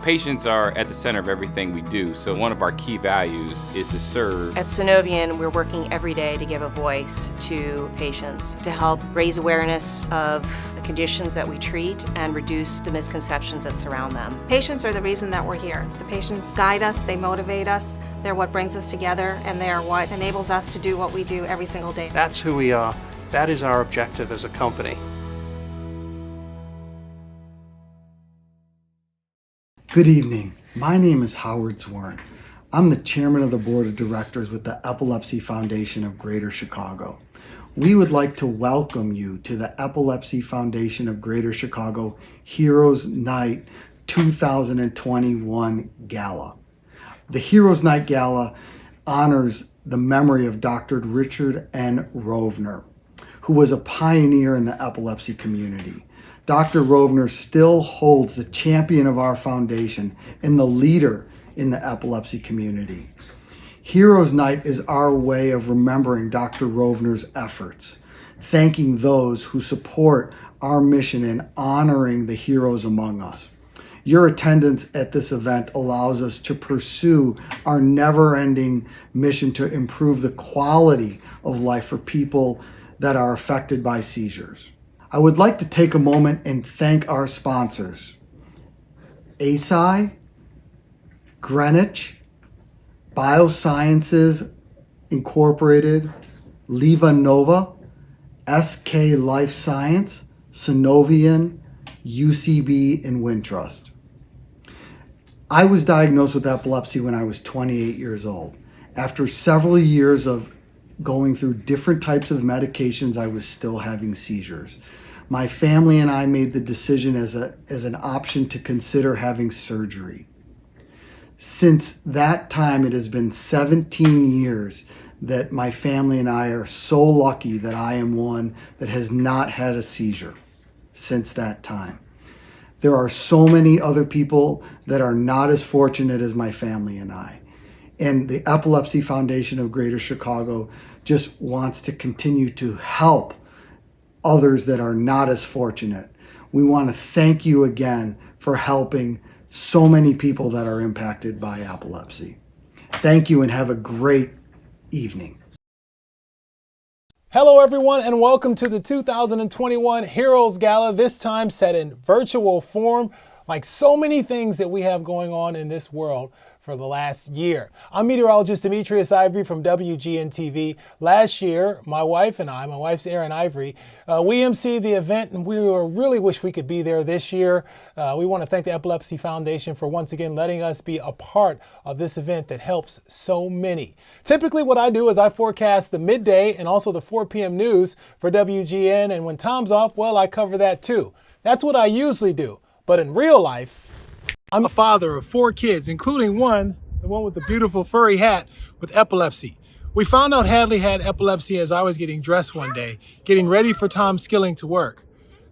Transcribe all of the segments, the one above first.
Patients are at the center of everything we do, so one of our key values is to serve. At Synovian, we're working every day to give a voice to patients, to help raise awareness of the conditions that we treat and reduce the misconceptions that surround them. Patients are the reason that we're here. The patients guide us, they motivate us, they're what brings us together, and they are what enables us to do what we do every single day. That's who we are. That is our objective as a company. Good evening. My name is Howard Zwirn. I'm the chairman of the board of directors with the Epilepsy Foundation of Greater Chicago. We would like to welcome you to the Epilepsy Foundation of Greater Chicago Heroes Night 2021 Gala. The Heroes Night Gala honors the memory of Dr. Richard N. Rovner, who was a pioneer in the epilepsy community. Dr. Rovner still holds the champion of our foundation and the leader in the epilepsy community. Heroes Night is our way of remembering Dr. Rovner's efforts, thanking those who support our mission and honoring the heroes among us. Your attendance at this event allows us to pursue our never-ending mission to improve the quality of life for people that are affected by seizures. I would like to take a moment and thank our sponsors, ASI, Greenwich, Biosciences Incorporated, LivaNova, SK Life Science, Synovian, UCB, and Wintrust. I was diagnosed with epilepsy when I was 28 years old. After several years of going through different types of medications, I was still having seizures. My family and I made the decision as an option to consider having surgery. Since that time, it has been 17 years that my family and I are so lucky that I am one that has not had a seizure since that time. There are so many other people that are not as fortunate as my family and I. And the Epilepsy Foundation of Greater Chicago just wants to continue to help others that are not as fortunate. We want to thank you again for helping so many people that are impacted by epilepsy. Thank you and have a great evening. Hello everyone and welcome to the 2021 Heroes Gala, this time set in virtual form, like so many things that we have going on in this world for the last year. I'm meteorologist Demetrius Ivory from WGN-TV. Last year, my wife's Erin Ivory, we emceed the event and we really wish we could be there this year. We want to thank the Epilepsy Foundation for once again letting us be a part of this event that helps so many. Typically what I do is I forecast the midday and also the 4 p.m. news for WGN, and when Tom's off, well, I cover that too. That's what I usually do. But in real life, I'm a father of 4 kids, including the one with the beautiful furry hat with epilepsy. We found out Hadley had epilepsy as I was getting dressed one day, getting ready for Tom Skilling to work.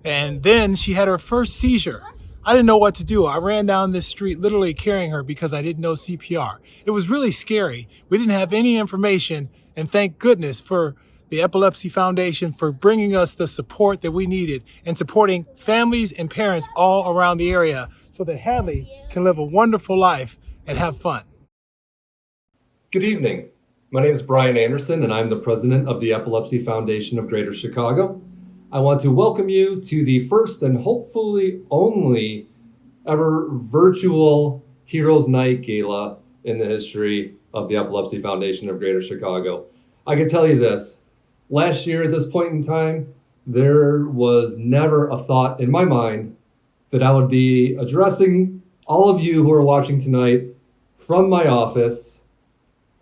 And then she had her first seizure. I didn't know what to do. I ran down this street literally carrying her because I didn't know CPR. It was really scary. We didn't have any information, and thank goodness for the Epilepsy Foundation for bringing us the support that we needed and supporting families and parents all around the area so that Hadley can live a wonderful life and have fun. Good evening. My name is Bryan Anderson and I'm the president of the Epilepsy Foundation of Greater Chicago. I want to welcome you to the first and hopefully only ever virtual Heroes Night Gala in the history of the Epilepsy Foundation of Greater Chicago. I can tell you this. Last year at this point in time, there was never a thought in my mind that I would be addressing all of you who are watching tonight from my office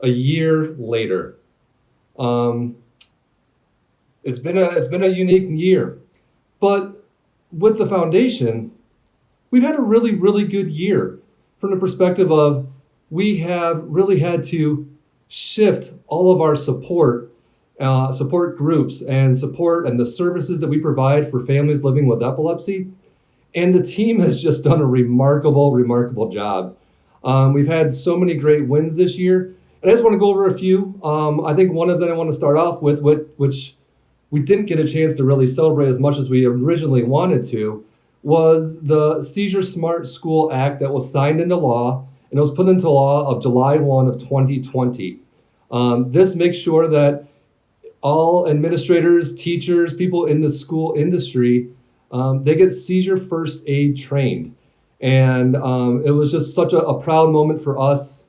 a year later. It's been a unique year, but with the foundation, we've had a really, really good year from the perspective of we have really had to shift all of our support groups and the services that we provide for families living with epilepsy. And the team has just done a remarkable, remarkable job. We've had so many great wins this year. And I just want to go over a few. I think one of them I want to start off with, which we didn't get a chance to really celebrate as much as we originally wanted to, was the Seizure Smart School Act that was signed into law, and it was put into law of July 1 of 2020. This makes sure that all administrators, teachers, people in the school industry, they get seizure first aid trained. And it was just such a proud moment for us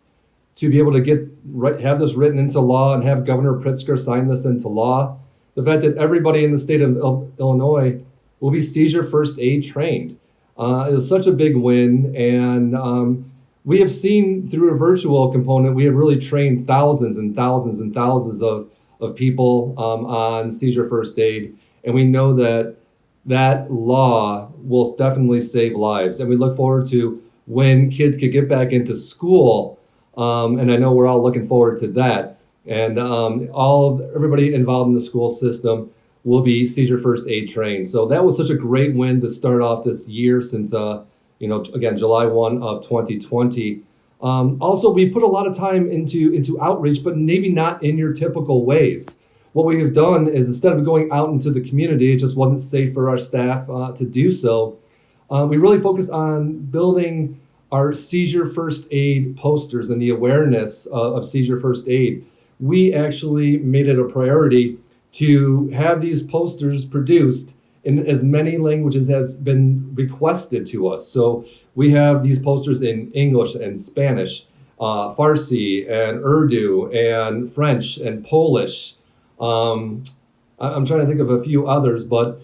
to be able to have this written into law and have Governor Pritzker sign this into law. The fact that everybody in the state of Illinois will be seizure first aid trained. It was such a big win. And we have seen through a virtual component, we have really trained thousands and thousands and thousands of people on seizure first aid. And we know that that law will definitely save lives. And we look forward to when kids could get back into school. And I know we're all looking forward to that. And everybody involved in the school system will be seizure first aid trained. So that was such a great win to start off this year since, again, July 1 of 2020. Also, we put a lot of time into outreach, but maybe not in your typical ways. What we have done is instead of going out into the community, it just wasn't safe for our staff to do so. We really focused on building our seizure first aid posters and the awareness of seizure first aid. We actually made it a priority to have these posters produced in as many languages as been requested to us. So we have these posters in English and Spanish, Farsi and Urdu and French and Polish. I'm trying to think of a few others, but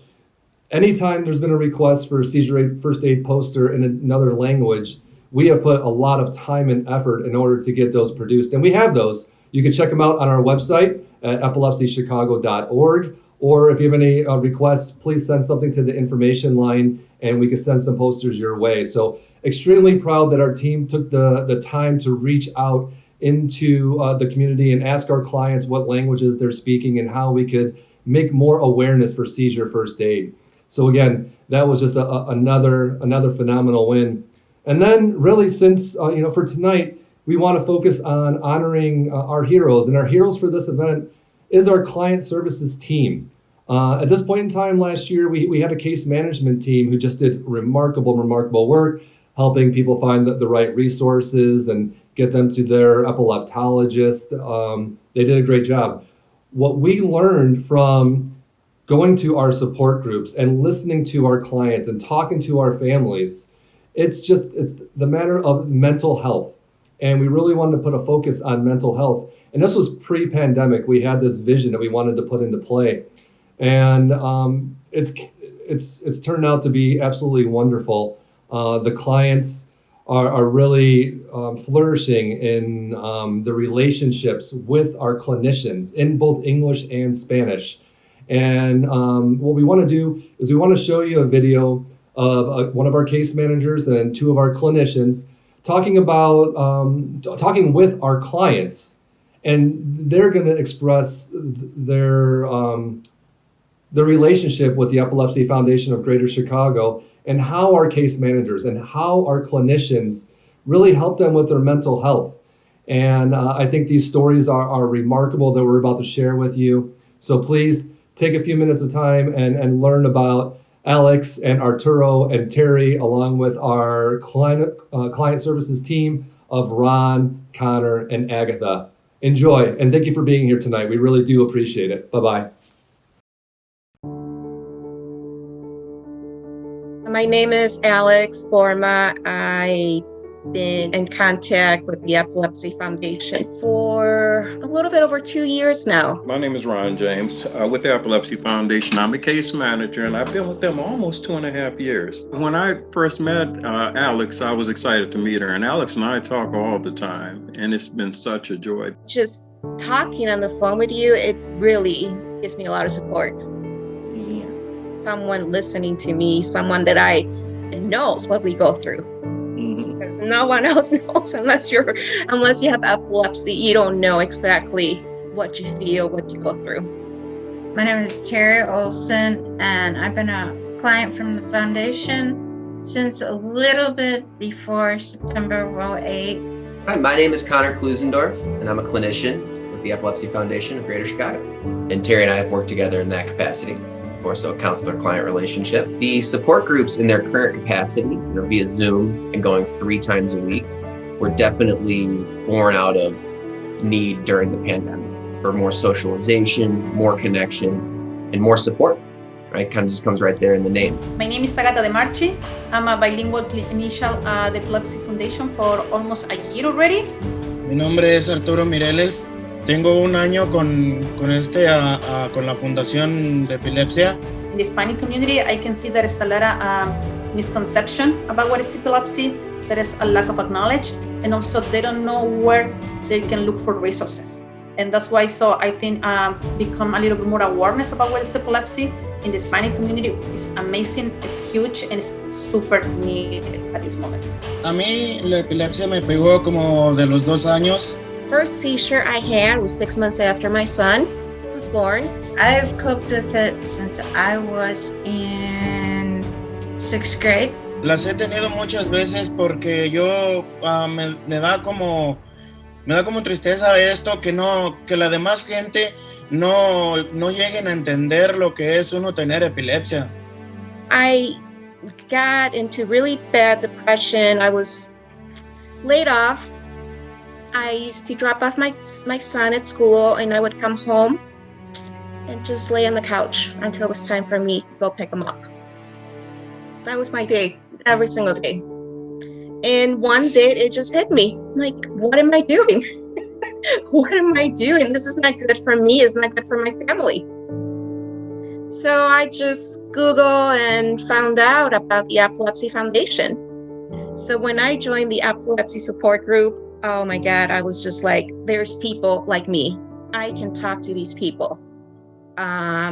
anytime there's been a request for a seizure first aid poster in another language, we have put a lot of time and effort in order to get those produced. And we have those. You can check them out on our website at epilepsychicago.org. Or if you have any requests, please send something to the information line and we can send some posters your way. So extremely proud that our team took the time to reach out into the community and ask our clients what languages they're speaking and how we could make more awareness for seizure first aid. So again, that was just another phenomenal win. And then really since, for tonight, we want to focus on honoring our heroes. And our heroes for this event is our client services team. At this point in time last year, we had a case management team who just did remarkable work, helping people find the right resources and get them to their epileptologist. They did a great job. What we learned from going to our support groups and listening to our clients and talking to our families, it's the matter of mental health. And we really wanted to put a focus on mental health. And this was pre-pandemic. We had this vision that we wanted to put into play. And it's turned out to be absolutely wonderful. The clients are really flourishing in the relationships with our clinicians in both English and Spanish. And what we want to do is we want to show you a video of one of our case managers and two of our clinicians talking with our clients, and they're going to express their relationship with the Epilepsy Foundation of Greater Chicago and how our case managers and how our clinicians really help them with their mental health. And I think these stories are remarkable that we're about to share with you. So please take a few minutes of time and learn about Alex and Arturo and Terri, along with our client services team of Ron, Conor, and Agatha. Enjoy, and thank you for being here tonight. We really do appreciate it. Bye-bye. My name is Alex Boerma. I've been in contact with the Epilepsy Foundation for a little bit over 2 years now. My name is Ron James with the Epilepsy Foundation. I'm a case manager, and I've been with them almost 2.5 years. When I first met Alex, I was excited to meet her, and Alex and I talk all the time, and it's been such a joy. Just talking on the phone with you, it really gives me a lot of support. Someone listening to me, someone that I knows what we go through. Because no one else knows unless you have epilepsy. You don't know exactly what you feel, what you go through. My name is Terri Olson, and I've been a client from the foundation since a little bit before September of 2008. Hi, my name is Conor Klusendorf, and I'm a clinician with the Epilepsy Foundation of Greater Chicago. And Terri and I have worked together in that capacity. for, so counselor-client relationship. The support groups in their current capacity, via Zoom and going 3 times a week, were definitely born out of need during the pandemic for more socialization, more connection, and more support. Right, kind of just comes right there in the name. My name is Agatha Demarchi. I'm a bilingual clinician at the Epilepsy Foundation for almost a year already. Mi nombre es Arturo Mireles. Tengo un año con la Fundación de Epilepsia. In the Hispanic community, I can see there is a lot of misconception about what is epilepsy. There is a lack of knowledge, and also they don't know where they can look for resources. And that's why, I think, become a little bit more awareness about what is epilepsy in the Hispanic community is amazing, it's huge, and it's super needed at this moment. A mí la epilepsia me pegó como de los 2 años. First seizure I had was 6 months after my son was born. I've coped with it since I was in 6th grade. Las he tenido muchas veces porque yo me da como tristeza esto, que la demás gente no lleguen a entender lo que es uno tener epilepsia. I got into really bad depression. I was laid off. I used to drop off my son at school, and I would come home and just lay on the couch until it was time for me to go pick him up. That was my day, every single day. And one day it just hit me. I'm like, what am I doing? What am I doing? This is not good for me. It's not good for my family. So I just Googled and found out about the Epilepsy Foundation. So when I joined the epilepsy support group, oh my God, I was just like, there's people like me. I can talk to these people.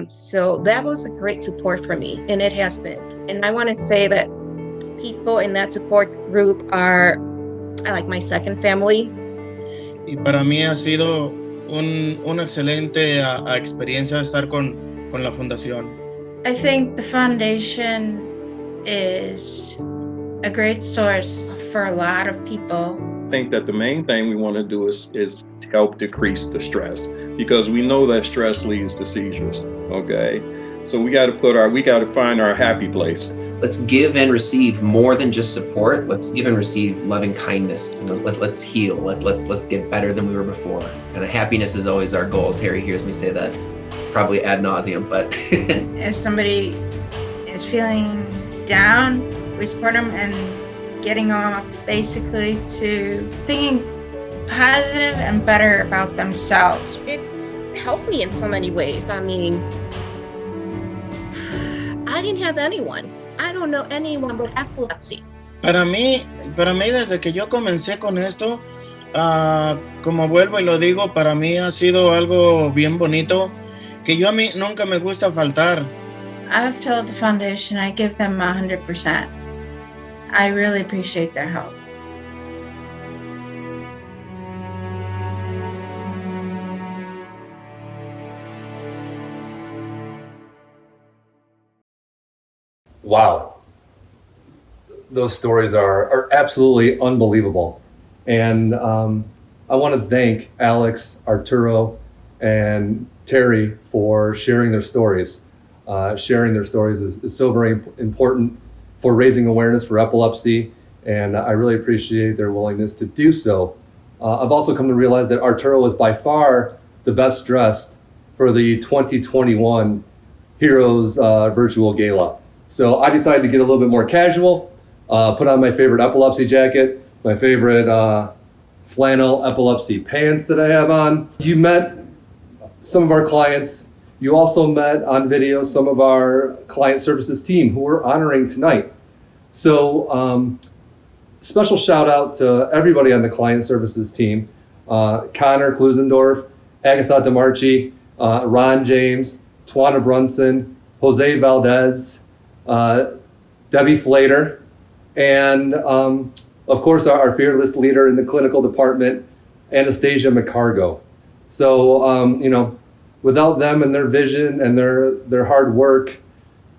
So that was a great support for me, and it has been. And I want to say that people in that support group are like my second family. Y para mí ha sido una excelente experiencia estar con la fundación. I think the foundation is a great source for a lot of people. I think that the main thing we want to do is help decrease the stress, because we know that stress leads to seizures. Okay, so we got to find our happy place. Let's give and receive more than just support. Let's give and receive loving kindness. Let's heal. Let's get better than we were before. Kind of happiness is always our goal. Terri hears me say that probably ad nauseum, but if somebody is feeling down, we support them and getting them up basically to thinking positive and better about themselves. It's helped me in so many ways. I mean, I didn't have anyone. I don't know anyone with epilepsy. Para mí desde que yo comencé con esto, como vuelvo y lo digo, para mí ha sido algo bien bonito, que a mí nunca me gusta faltar. I've told the foundation I give them 100%. I really appreciate their help. Wow. Those stories are absolutely unbelievable. And I want to thank Alex, Arturo, and Terri for sharing their stories. Sharing their stories is so very important for raising awareness for epilepsy, and I really appreciate their willingness to do so. I've also come to realize that Arturo was by far the best dressed for the 2021 Heroes Virtual Gala. So I decided to get a little bit more casual, put on my favorite epilepsy jacket, my favorite flannel epilepsy pants that I have on. You met some of our clients. You also met on video some of our client services team who we're honoring tonight. So special shout out to everybody on the client services team. Conor, Klusendorf, Agatha Demarchi, Ron James, Twana Brunson, Jose Valdez, Debbie Flater, and of course our fearless leader in the clinical department, Anastasia McCargo. So, without them and their vision and their hard work,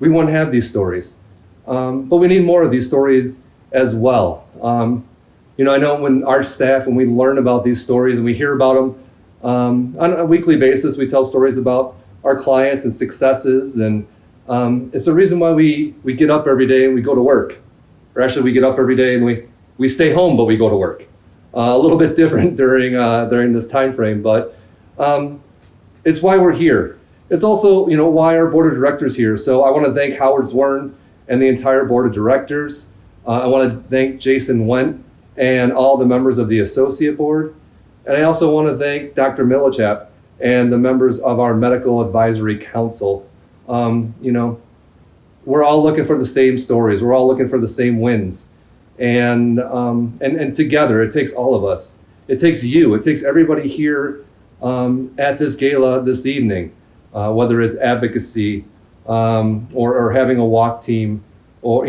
we wouldn't have these stories. But we need more of these stories as well. I know when our staff, when we learn about these stories and we hear about them on a weekly basis, we tell stories about our clients and successes and It's the reason why we get up every day and we go to work. Or actually, we get up every day and we stay home, but we go to work. A little bit different during this time frame, but it's why we're here. It's also, why our board of directors here. So I want to thank Howard Zwirn and the entire board of directors. I want to thank Jason Wendt and all the members of the associate board. And I also want to thank Dr. Millichap and the members of our medical advisory council. We're all looking for the same stories. We're all looking for the same wins. And together, it takes all of us. It takes you. It takes everybody here at this gala this evening, whether it's advocacy or having a walk team, or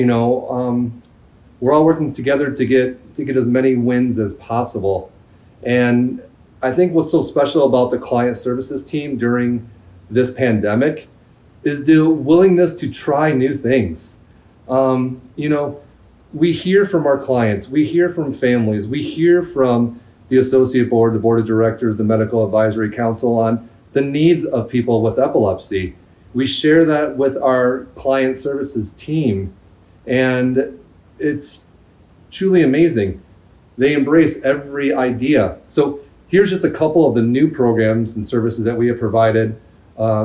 we're all working together to get as many wins as possible. And I think what's so special about the client services team during this pandemic is the willingness to try new things. We hear from our clients, we hear from families, we hear from the associate board, the board of directors, the medical advisory council on the needs of people with epilepsy. We share that with our client services team, and it's truly amazing. They embrace every idea. So here's just a couple of the new programs and services that we have provided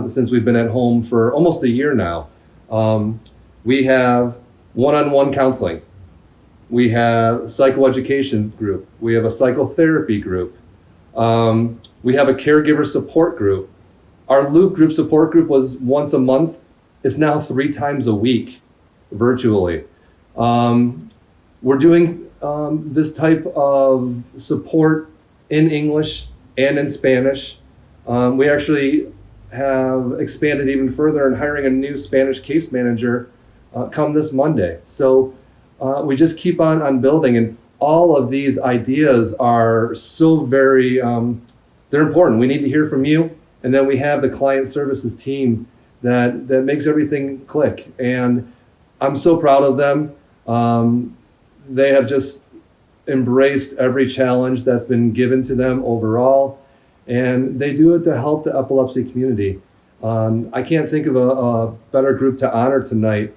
since we've been at home for almost a year now. We have one-on-one counseling. We have a psychoeducation group. We have a psychotherapy group. We have a caregiver support group. Our Loop group support group was once a month. It's now 3 times a week virtually. We're doing this type of support in English and in Spanish. We actually have expanded even further and hiring a new Spanish case manager come this Monday. So we just keep on building, and all of these ideas are so very, they're important. We need to hear from you, and then we have the client services team that makes everything click. And I'm so proud of them. They have just embraced every challenge that's been given to them overall, and they do it to help the epilepsy community. I can't think of a better group to honor tonight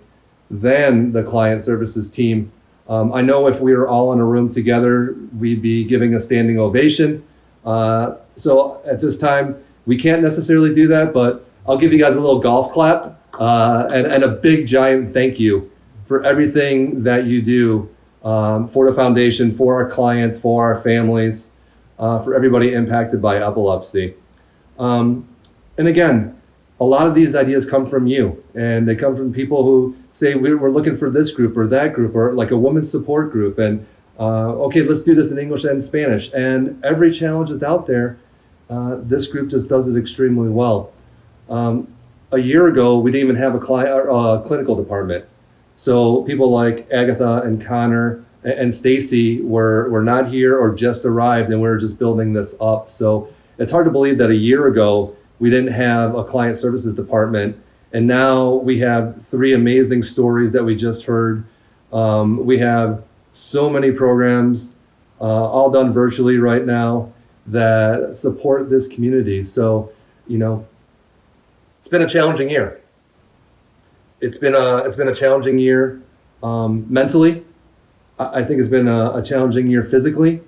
than the client services team. I know if we were all in a room together, we'd be giving a standing ovation. So at this time, we can't necessarily do that, but I'll give you guys a little golf clap and a big giant thank you for everything that you do for the foundation, for our clients, for our families, for everybody impacted by epilepsy. And again, a lot of these ideas come from you, and they come from people who say we're looking for this group or that group, or like a women's support group, and okay, let's do this in English and Spanish. And every challenge is out there. This group just does it extremely well. A year ago, we didn't even have a clinical department. So people like Agatha and Conor and Stacy were not here or just arrived, and we're just building this up. So it's hard to believe that a year ago we didn't have a client services department, and now we have 3 amazing stories that we just heard. We have so many programs, all done virtually right now, that support this community. So, it's been a challenging year. It's been a challenging year mentally. I think it's been a challenging year physically,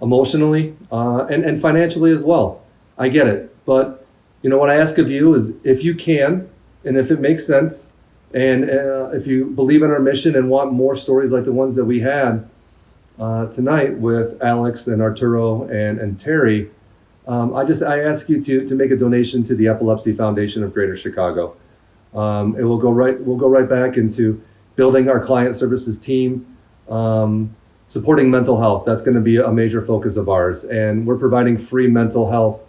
emotionally, and financially as well. I get it. But what I ask of you is, if you can, and if it makes sense, and if you believe in our mission and want more stories like the ones that we had tonight with Alex and Arturo and Terri, I ask you to make a donation to the Epilepsy Foundation of Greater Chicago. It will go right back into building our client services team, supporting mental health. That's going to be a major focus of ours, and we're providing free mental health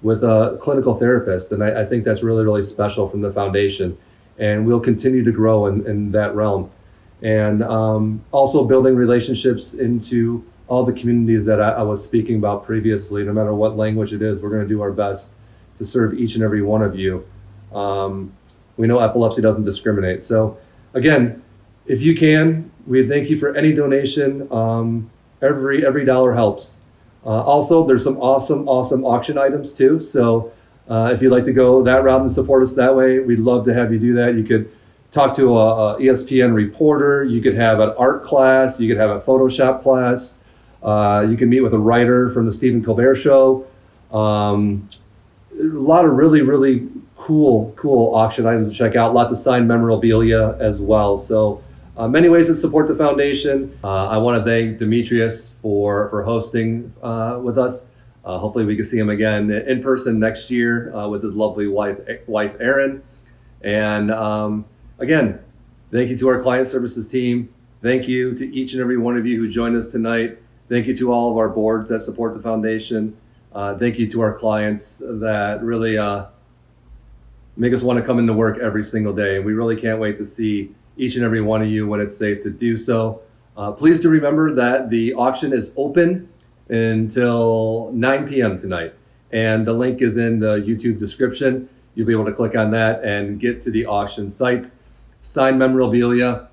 with a clinical therapist, and I think that's really, really special from the foundation, and we'll continue to grow in that realm. And also building relationships into all the communities that I was speaking about previously. No matter what language it is, we're going to do our best to serve each and every one of you. We know epilepsy doesn't discriminate. So again, if you can, we thank you for any donation. Every dollar helps. Also, there's some awesome auction items too. So If you'd like to go that route and support us that way, we'd love to have you do that. You could talk to a ESPN reporter. You could have an art class. You could have a Photoshop class. You can meet with a writer from the Stephen Colbert Show. A lot of really, really cool auction items to check out. Lots of signed memorabilia as well. So many ways to support the foundation. I want to thank Demetrius for hosting with us. Hopefully we can see him again in person next year with his lovely wife Erin. And again, thank you to our client services team. Thank you to each and every one of you who joined us tonight. Thank you to all of our boards that support the foundation. Thank you to our clients that really make us want to come into work every single day. And we really can't wait to see each and every one of you when it's safe to do so. Please do remember that the auction is open until 9 p.m. tonight. And the link is in the YouTube description. You'll be able to click on that and get to the auction sites. Signed memorabilia,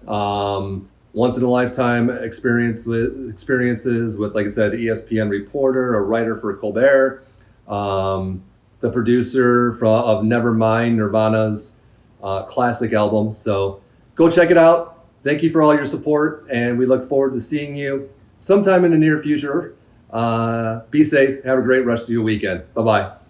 once in a lifetime experiences with, like I said, ESPN reporter, a writer for Colbert, the producer of Nevermind, Nirvana's classic album. So go check it out. Thank you for all your support, and we look forward to seeing you sometime in the near future. Be safe. Have a great rest of your weekend. Bye-bye.